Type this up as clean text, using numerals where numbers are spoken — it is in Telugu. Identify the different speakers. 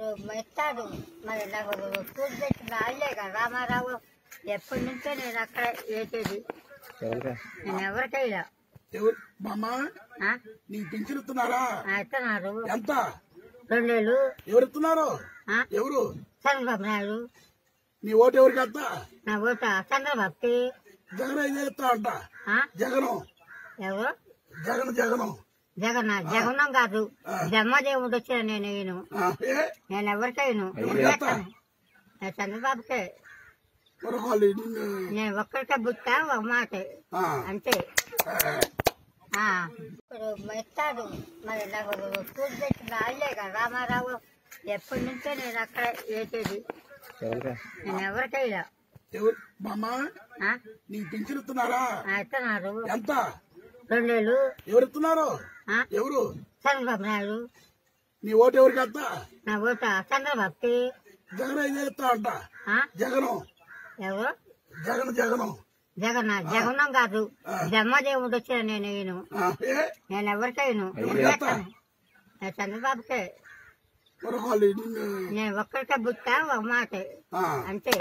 Speaker 1: ఇప్పుడు ఇస్తాడు మరి నాకు కూలి పెట్టి రాలే కదా రామారావు. ఎప్పటి నుంచో నేను అక్కడ వేసేది, నేను ఎవరికైనా
Speaker 2: బామ్మ నీకు పింఛన్ ఇస్తున్నారా?
Speaker 1: ఇస్తున్నారు.
Speaker 2: ఎంత?
Speaker 1: 2000.
Speaker 2: ఎవరు ఇస్తున్నారు? ఎవరు?
Speaker 1: చంద్రబాబు నాయుడు.
Speaker 2: నీ ఓటు ఎవరికి వేస్తా?
Speaker 1: నా ఓటు చంద్రబాబుకి.
Speaker 2: జగన్ అయితే ఇస్తా అంట. జగను
Speaker 1: ఎవరు?
Speaker 2: జగను
Speaker 1: జగనం కాదు, బ్రహ్మదేవుడు వచ్చిన నేను ఎవరికైనా చంద్రబాబుకే. నేను ఒక్కరికే బుట్టా ఒక మాట అంతే. ఇప్పుడు ఇస్తాడు మరి నాకు కూలి పెట్టి రాలే కదా రామారావు. ఎప్పటి నుంచో నేను అక్కడ వేసేది, నేను ఎవరికైనా.
Speaker 2: బామ్మ నీకు పింఛన్ ఇస్తున్నారా?
Speaker 1: ఇస్తున్నారు.
Speaker 2: ఎంత?
Speaker 1: 2000.
Speaker 2: ఎవరు ఇస్తున్నారు? ఎవరు?
Speaker 1: చంద్రబాబు నాయుడు.
Speaker 2: నీ ఓటు ఎవరికి వేస్తా?
Speaker 1: నా ఓటు చంద్రబాబుకి.
Speaker 2: జగన్ అయితే ఇస్తా అంట. జగను
Speaker 1: ఎవరు?
Speaker 2: జగను
Speaker 1: జగనం కాదు, బ్రహ్మదేవుడు వచ్చిన నేను ఎవరికైనా చంద్రబాబుకే. నేను ఒక్కరికే బుట్టా ఒక మాట అంతే.